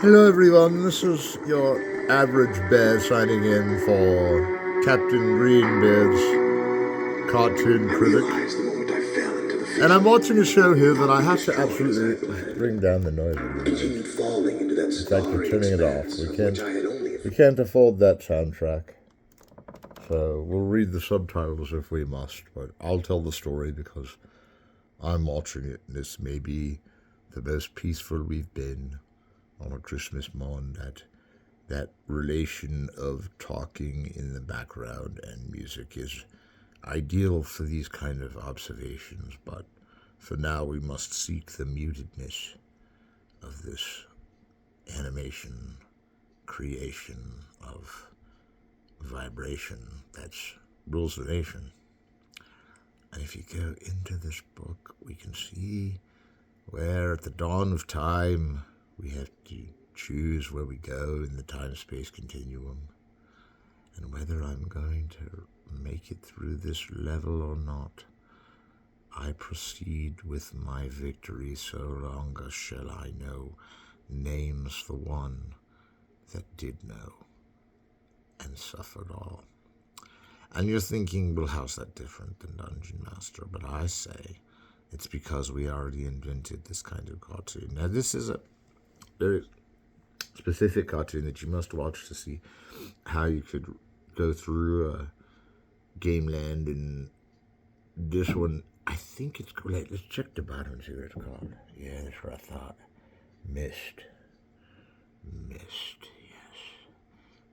Hello everyone, this is your average bear signing in for Captain Greenbeard's cartoon critic. And I'm watching a show here that I have to absolutely bring down the noise a little bit. In fact, we're turning it off. We can't afford that soundtrack. So we'll read the subtitles if we must, but I'll tell the story because I'm watching it, and this may be the most peaceful we've been on a Christmas morn. That relation of talking in the background and music is ideal for these kind of observations, but for now we must seek the mutedness of this animation creation of vibration that's rules the nation. And if you go into this book, we can see where at the dawn of time we have to choose where we go in the time-space continuum, and whether I'm going to make it through this level or not. I proceed with my victory, so long as shall I know names the one that did know and suffered all. And you're thinking, well, how's that different than Dungeon Master? But I say it's because we already invented this kind of cartoon. Now, this is a very specific cartoon that you must watch to see how you could go through Game Land. And this one, I think it's called, let's check the bottom and see what it's called. Yeah, that's what I thought. Mist, yes.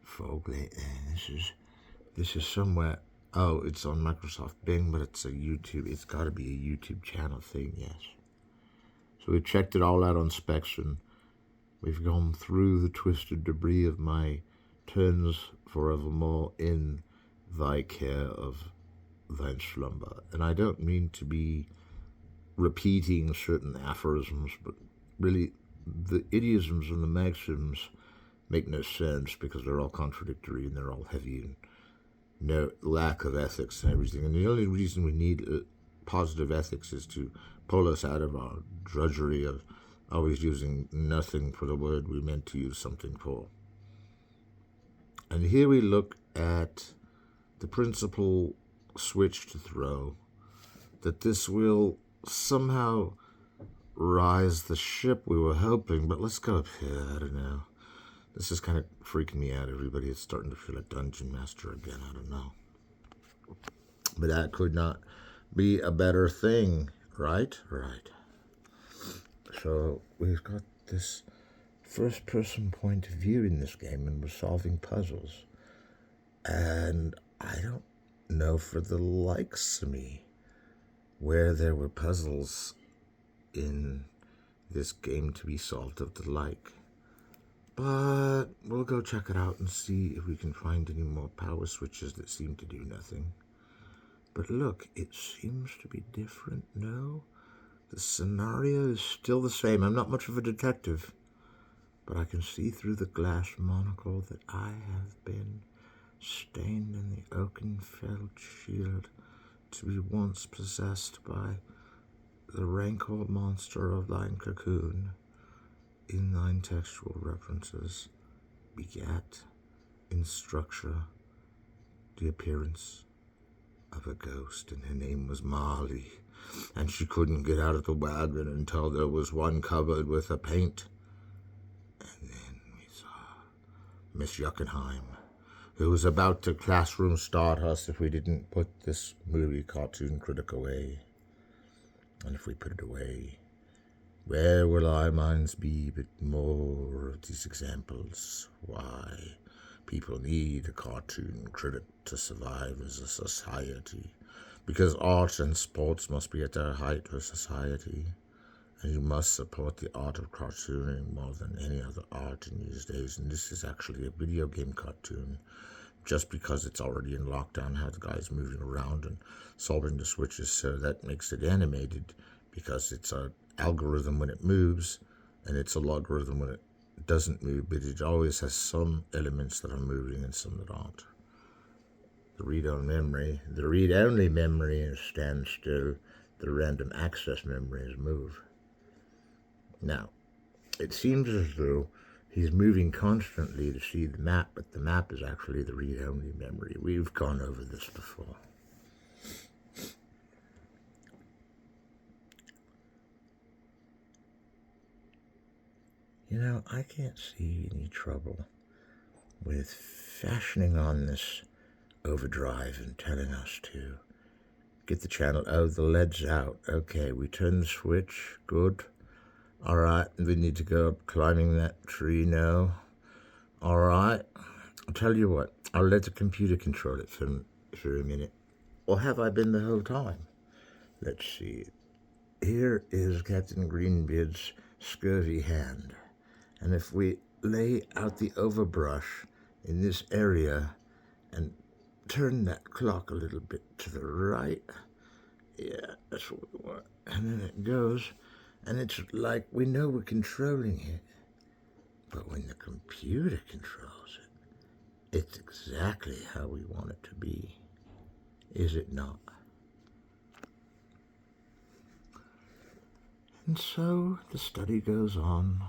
Fog light. This is somewhere. Oh, it's on Microsoft Bing, but it's a YouTube. It's got to be a YouTube channel thing, yes. So we checked it all out on specs, and we've gone through the twisted debris of my turns forevermore in thy care of thine slumber. And I don't mean to be repeating certain aphorisms, but really the idioms and the maxims make no sense because they're all contradictory and they're all heavy and no lack of ethics and everything. And the only reason we need positive ethics is to pull us out of our drudgery of always using nothing for the word we meant to use something for. And here we look at the principal switch to throw, that this will somehow rise the ship we were hoping. But let's go up here. I don't know. This is kind of freaking me out, everybody. It's starting to feel like Dungeon Master again. I don't know. But that could not be a better thing, right? Right. So we've got this first-person point of view in this game, and we're solving puzzles. And I don't know for the likes of me where there were puzzles in this game to be solved of the like. But we'll go check it out and see if we can find any more power switches that seem to do nothing. But look, it seems to be different, no? The scenario is still the same. I'm not much of a detective, but I can see through the glass monocle that I have been stained in the oaken felt shield to be once possessed by the rancor monster of thine cocoon. In thine textual references begat in structure the appearance of a ghost, and her name was Marley, and she couldn't get out of the wagon until there was one covered with a paint. And then we saw Miss Yuckenheim, who was about to classroom start us if we didn't put this movie cartoon critic away. And if we put it away, where will our minds be but more of these examples? Why people need a cartoon critic to survive as a society. Because art and sports must be at their height for society. And you must support the art of cartooning more than any other art in these days. And this is actually a video game cartoon. Just because it's already in lockdown, how the guy's moving around and solving the switches, so that makes it animated, because it's an algorithm when it moves, and it's a logarithm when it doesn't move, but it always has some elements that are moving and some that aren't. The read-only memory is stand still. The random access memories move. Now, it seems as though He's moving constantly to see the map, but the map is actually the read-only memory. We've gone over this before. You know, I can't see any trouble with fashioning on this overdrive and telling us to get the channel. Oh, the lead's out. Okay, we turn the switch. Good. All right, we need to go up climbing that tree now. All right. I'll tell you what. I'll let the computer control it for a minute. Or have I been the whole time? Let's see. Here is Captain Greenbeard's scurvy hand. And if we lay out the overbrush in this area and turn that clock a little bit to the right, yeah, that's what we want. And then it goes, and it's like we know we're controlling it. But when the computer controls it, it's exactly how we want it to be. Is it not? And so the study goes on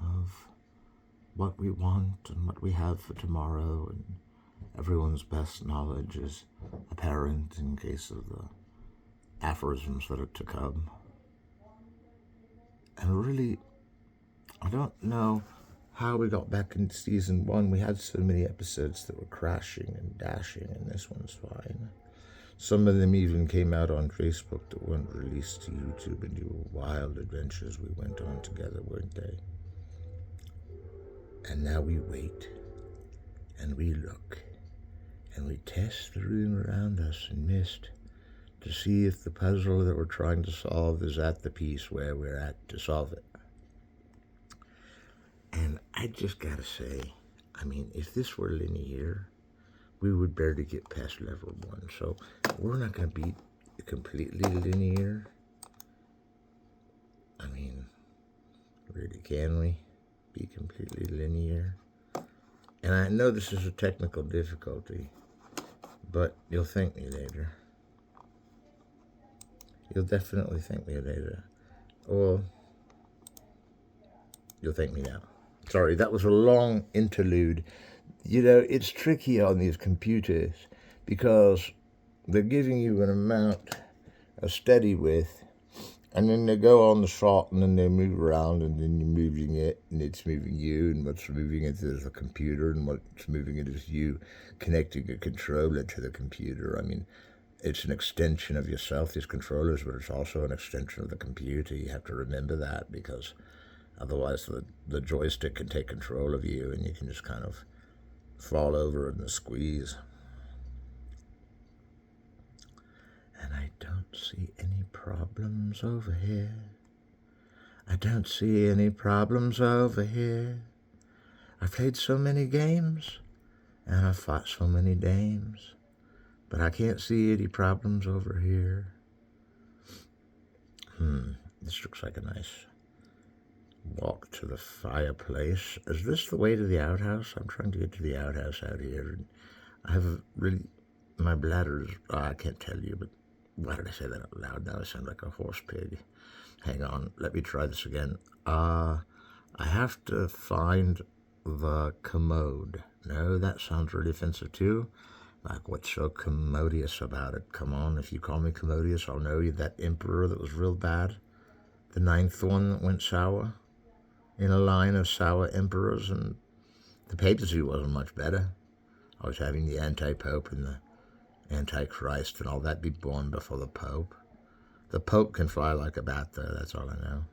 of what we want and what we have for tomorrow, and everyone's best knowledge is apparent in case of the aphorisms that are to come. And really, I don't know how we got back into season 1. We had so many episodes that were crashing and dashing, and this one's fine. Some of them even came out on Facebook that weren't released to YouTube, and they were wild adventures we went on together, weren't they? And now we wait, and we look, and we test the room around us in mist to see if the puzzle that we're trying to solve is at the piece where we're at to solve it. And I just gotta say, I mean, if this were linear, we would barely get past level 1. So we're not gonna be completely linear. I mean, really, can we be completely linear? And I know this is a technical difficulty, but you'll thank me later. You'll definitely thank me later. Or you'll thank me now. Sorry, that was a long interlude. You know, it's tricky on these computers because they're giving you an amount of steady with, and then they go on the shot, and then they move around, and then you're moving it, and it's moving you, and what's moving it is the computer, and what's moving it is you connecting a controller to the computer. I mean, it's an extension of yourself, these controllers, but it's also an extension of the computer. You have to remember that, because otherwise the joystick can take control of you, and you can just kind of fall over in the squeeze. And I don't see any problems over here. I don't see any problems over here. I've played so many games, and I've fought so many dames, but I can't see any problems over here. This looks like a nice walk to the fireplace. Is this the way to the outhouse? I'm trying to get to the outhouse out here. And I have really, my bladder's, I can't tell you, but why did I say that out loud? Now I sound like a horse pig. Hang on, let me try this again. I have to find the commode. No, that sounds really offensive too. Like, what's so commodious about it? Come on, if you call me commodious, I'll know you that emperor that was real bad. The 9th one that went sour in a line of sour emperors, and the papacy wasn't much better. I was having the anti-pope and the antichrist and all that be born before the pope. The pope can fly like a bat, though, that's all I know.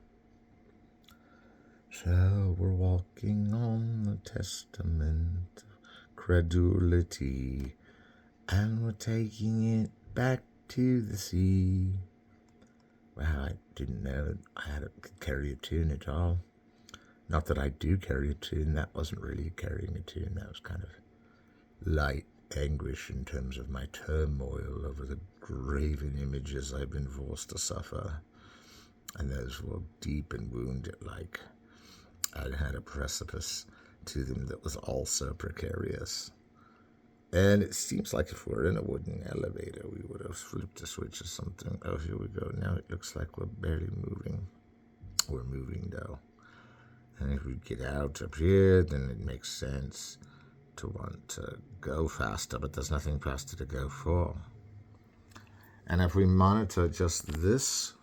So we're walking on the testament of credulity, and we're taking it back to the sea. Wow, I didn't know I could carry a tune at all. Not that I do carry a tune. That wasn't really carrying a tune. That was kind of light anguish in terms of my turmoil over the graven images I've been forced to suffer. And those were deep and wounded, like I'd had a precipice to them that was also precarious. And it seems like if we're in a wooden elevator, we would have flipped a switch or something. Oh, here we go. Now it looks like we're barely moving. We're moving, though. And if we get out up here, then it makes sense to want to go faster, but there's nothing faster to go for. And if we monitor just this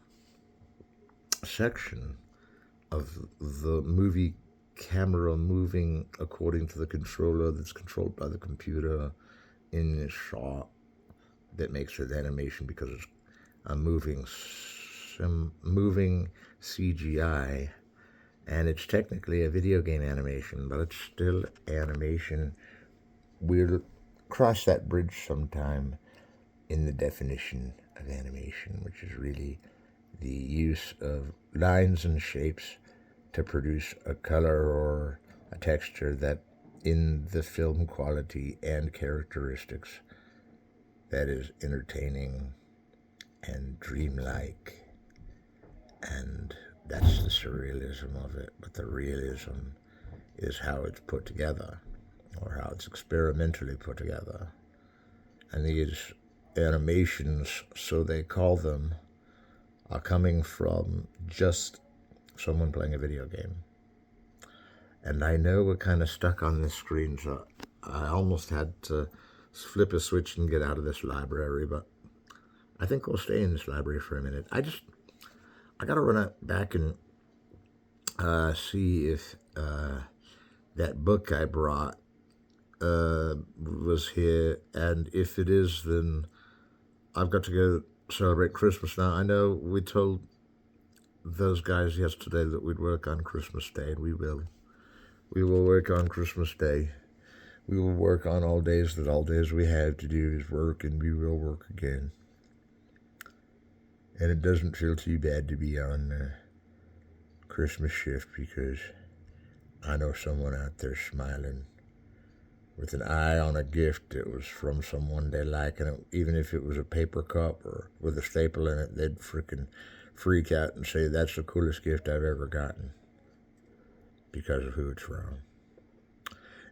section of the movie camera moving according to the controller that's controlled by the computer in this shot that makes it animation because it's a moving CGI, and it's technically a video game animation, but it's still animation. We'll cross that bridge sometime in the definition of animation, which is really the use of lines and shapes to produce a color or a texture that in the film quality and characteristics that is entertaining and dreamlike. And that's the surrealism of it. But the realism is how it's put together, or how it's experimentally put together. And these animations, so they call them, are coming from just someone playing a video game. And I know we're kind of stuck on this screen, so I almost had to flip a switch and get out of this library, but I think we'll stay in this library for a minute. I got to run it back and see if that book I brought was here, and if it is, then I've got to go celebrate Christmas now. I know we told those guys yesterday that we'd work on Christmas Day, and we will. We will work on Christmas Day. We will work on all days we have to do is work, and we will work again. And it doesn't feel too bad to be on Christmas shift, because I know someone out there smiling with an eye on a gift that was from someone they like, and even if it was a paper cup or with a staple in it, they'd freaking freak out and say, that's the coolest gift I've ever gotten, because of who it's from.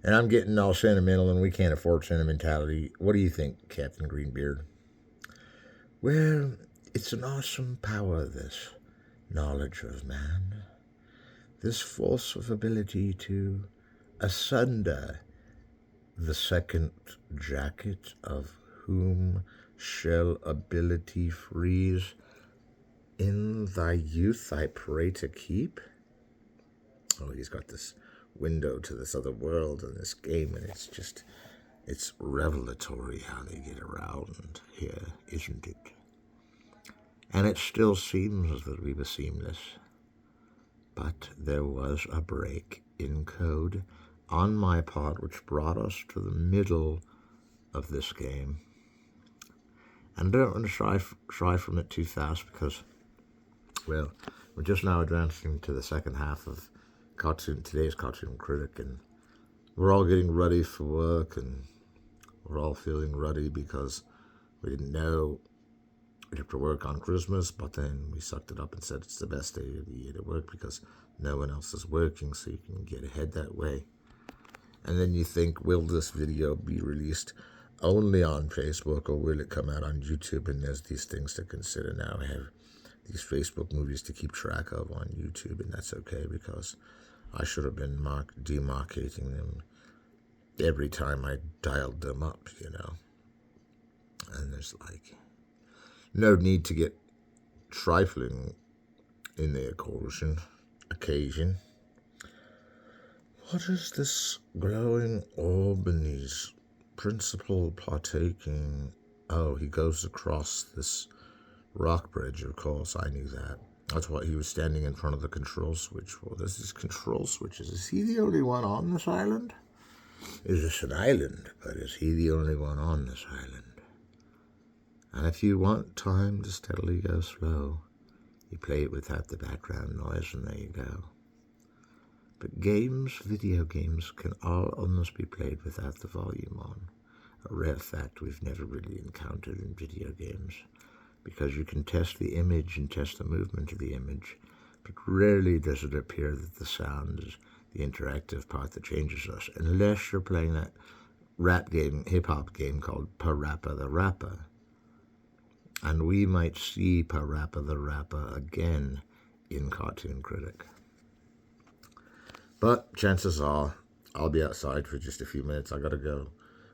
And I'm getting all sentimental, and we can't afford sentimentality. What do you think, Captain Greenbeard? Well, it's an awesome power, this knowledge of man, this force of ability to asunder the second jacket of whom shall ability freeze. In thy youth I pray to keep. Oh, he's got this window to this other world in this game, and it's revelatory how they get around here, isn't it? And it still seems that we were seamless, but there was a break in code on my part which brought us to the middle of this game. And I don't want to shy from it too fast, because, well, we're just now advancing to the second half of today's Cartoon Critic, and we're all getting ready for work, and we're all feeling ruddy because we didn't know we'd have to work on Christmas, but then we sucked it up and said it's the best day of the year to work because no one else is working, so you can get ahead that way. And then you think, will this video be released only on Facebook, or will it come out on YouTube? And there's these things to consider now. I have these Facebook movies to keep track of on YouTube, and that's okay, because I should have been demarcating them every time I dialed them up, you know. And there's like no need to get trifling in the occasion. What is this glowing orb and his principal partaking? Oh, he goes across this rock bridge, of course, I knew that. That's why he was standing in front of the control switch. Well, there's these control switches. Is he the only one on this island? Is this an island, but is he the only one on this island? And if you want time to steadily go slow, you play it without the background noise, and there you go. But video games, can all almost be played without the volume on. A rare fact we've never really encountered in video games, because you can test the image and test the movement of the image, but rarely does it appear that the sound is the interactive part that changes us, unless you're playing that hip-hop game called Parappa the Rapper. And we might see Parappa the Rapper again in Cartoon Critic. But chances are I'll be outside for just a few minutes. I gotta go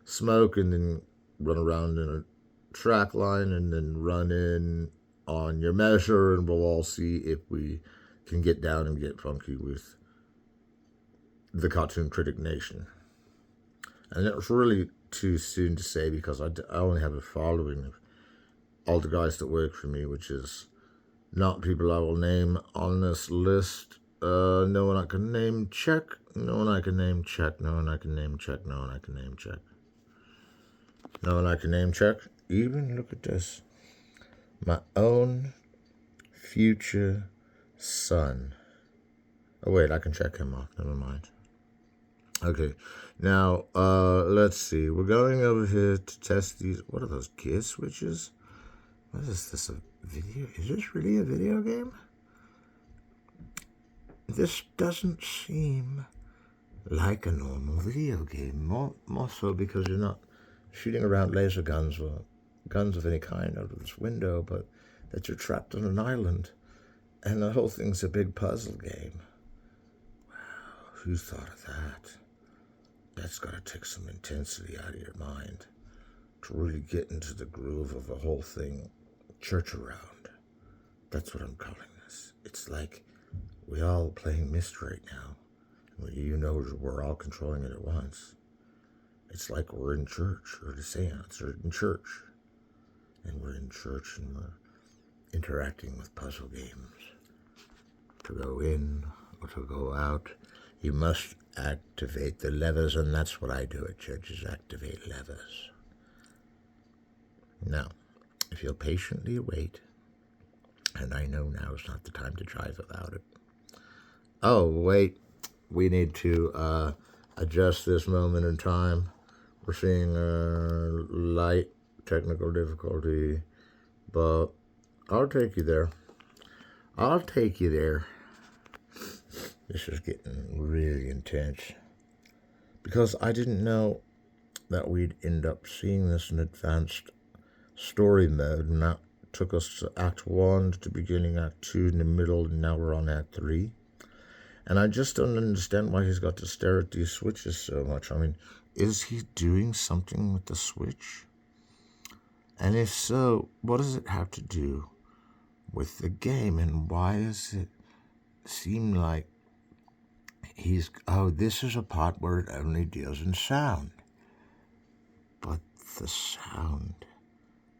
smoke and then run around in a track line and then run in on your measure, and we'll all see if we can get down and get funky with the Cartoon Critic Nation. And it's really too soon to say because I only have a following of all the guys that work for me, which is not people I will name on this list. No one I can name check. No one I can name check. No one I can name check. No one I can name check. No one I can name check. Even look at this. My own future son. Oh wait, I can check him off. Never mind. Okay, now let's see. We're going over here to test these. What are those gear switches? What is this? A video? Is this really a video game? This doesn't seem like a normal video game. More so because you're not shooting around laser guns or guns of any kind out of this window, but that you're trapped on an island, and the whole thing's a big puzzle game. Wow, who thought of that? That's got to take some intensity out of your mind to really get into the groove of the whole thing. Church around. That's what I'm calling this. It's like we all playing Myst right now. You know we're all controlling it at once. It's like we're in church or the seance or in church. And we're in church and we're interacting with puzzle games. To go in or to go out, you must activate the levers, and that's what I do at church, is activate levers. Now, if you'll patiently wait, and I know now is not the time to drive about it. Oh, wait, we need to adjust this moment in time. We're seeing a light technical difficulty, but I'll take you there. I'll take you there. This is getting really intense because I didn't know that we'd end up seeing this in advanced story mode, and that took us to Act 1, to beginning Act 2, in the middle, and now we're on Act 3. And I just don't understand why he's got to stare at these switches so much. I mean, is he doing something with the switch? And if so, what does it have to do with the game? And why does it seem like this is a part where it only deals in sound. But the sound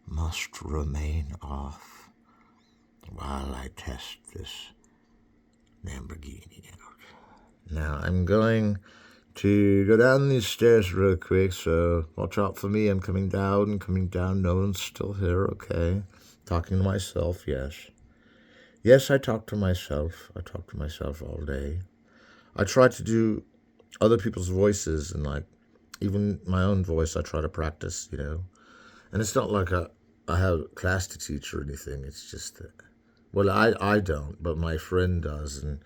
must remain off while I test this Lamborghini out. Now I'm going to go down these stairs real quick, so watch out for me. I'm coming down. No one's still here, okay? Talking to myself, yes. Yes, I talk to myself. I talk to myself all day. I try to do other people's voices, and like even my own voice I try to practice, you know. And it's not like I have class to teach or anything. It's just that, well, I don't, but my friend does, and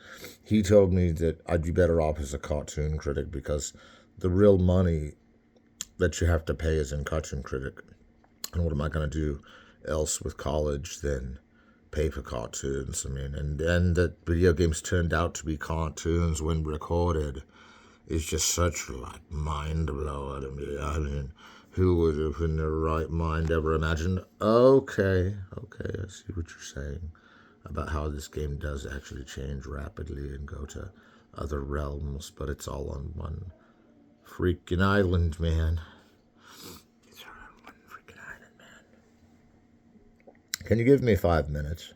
he told me that I'd be better off as a cartoon critic because the real money that you have to pay is in cartoon critic. And what am I going to do else with college than pay for cartoons? I mean, and that video games turned out to be cartoons when recorded is just such like mind blower to me. I mean, who would have in their right mind ever imagined? Okay, I see what you're saying about how this game does actually change rapidly and go to other realms, but it's all on one freaking island, man. It's all on one freaking island, man. Can you give me 5 minutes?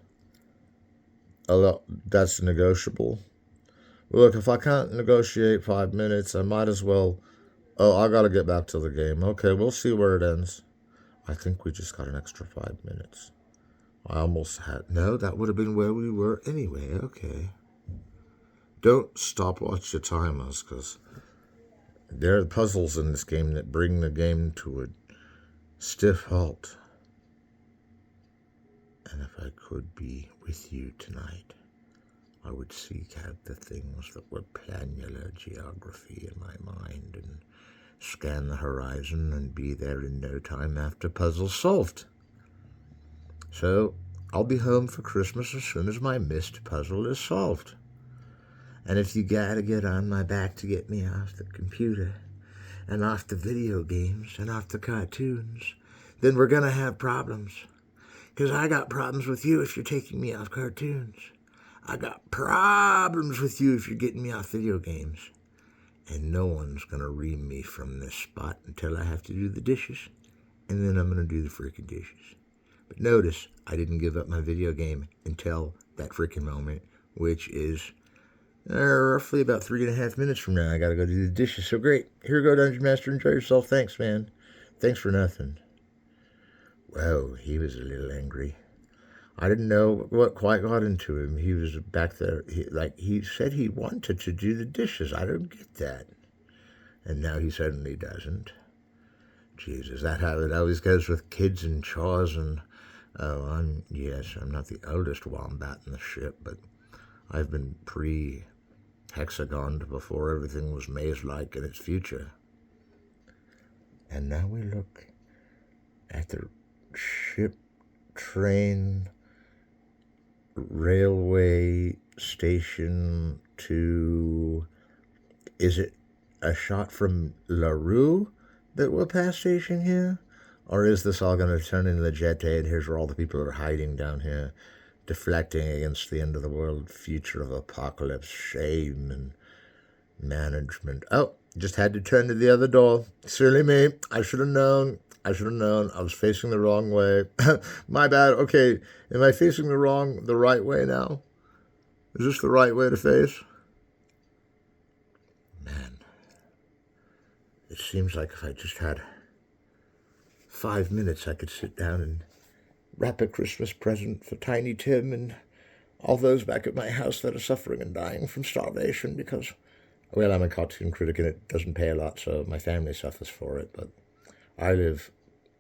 That's negotiable. Look, if I can't negotiate 5 minutes, I might as well. Oh, I gotta get back to the game. Okay, we'll see where it ends. I think we just got an extra 5 minutes. I almost had. No, that would have been where we were anyway. Okay. Don't stopwatch your timers, because there are puzzles in this game that bring the game to a stiff halt. And if I could be with you tonight, I would seek out the things that were planular geography in my mind and scan the horizon and be there in no time after puzzle solved. So I'll be home for Christmas as soon as my Myst puzzle is solved. And if you gotta get on my back to get me off the computer and off the video games and off the cartoons, then we're gonna have problems. Because I got problems with you if you're taking me off cartoons. I got problems with you if you're getting me off video games. And no one's gonna ream me from this spot until I have to do the dishes. And then I'm gonna do the freaking dishes. But notice, I didn't give up my video game until that freaking moment, which is roughly about 3.5 minutes from now. I gotta go do the dishes. So great. Here we go, Dungeon Master. Enjoy yourself. Thanks, man. Thanks for nothing. Well, he was a little angry. I didn't know what quite got into him. He was back there. He said he wanted to do the dishes. I don't get that. And now he suddenly doesn't. Jeez, is that how it always goes with kids and chores? And I'm not the eldest wombat in the ship, but I've been pre-hexagoned before everything was maze-like in its future. And now we look at the ship, train, railway station to... Is it a shot from LaRue that we're past station here? Or is this all going to turn into the jet day and here's where all the people are hiding down here, deflecting against the end of the world, future of apocalypse, shame, and management? Oh, just had to turn to the other door. Silly me. I should have known. I was facing the wrong way. My bad. Okay, am I facing the right way now? Is this the right way to face? Man, it seems like if I just had 5 minutes, I could sit down and wrap a Christmas present for Tiny Tim and all those back at my house that are suffering and dying from starvation because, well, I'm a cartoon critic and it doesn't pay a lot, so my family suffers for it, but I live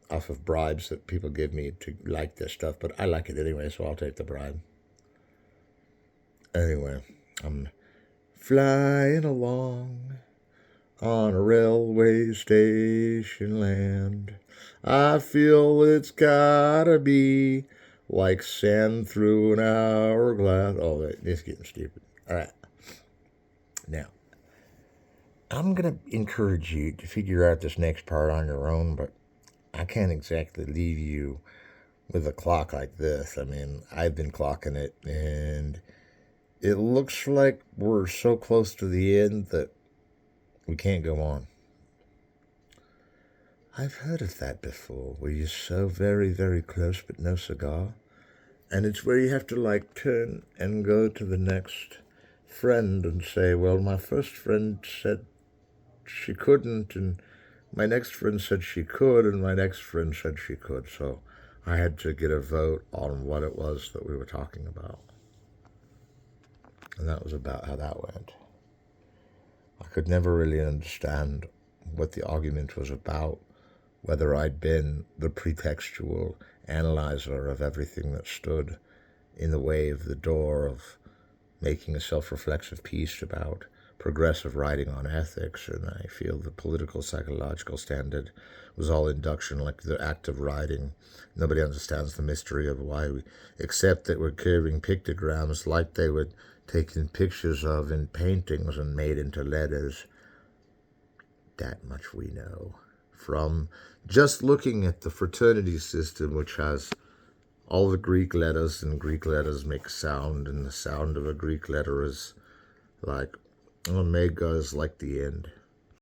off of bribes that people give me to like this stuff, but I like it anyway, so I'll take the bribe. Anyway, I'm flying along on a railway station land. I feel it's gotta be like sand through an hourglass. Oh, it's getting stupid. All right. Now, I'm going to encourage you to figure out this next part on your own, but I can't exactly leave you with a clock like this. I mean, I've been clocking it, and it looks like we're so close to the end that we can't go on. I've heard of that before, where you're so very, very close but no cigar. And it's where you have to, turn and go to the next friend and say, well, my first friend said she couldn't, and my next friend said she could, and my next friend said she could. So I had to get a vote on what it was that we were talking about. And that was about how that went. I could never really understand what the argument was about, whether I'd been the pretextual analyzer of everything that stood in the way of the door of making a self-reflexive piece about progressive writing on ethics, and I feel the political psychological standard was all induction, like the act of writing. Nobody understands the mystery of why we accept that we're carving pictograms like they would taken pictures of in paintings and made into letters. That much we know from just looking at the fraternity system, which has all the Greek letters, and Greek letters make sound, and the sound of a Greek letter is like omega is like the end.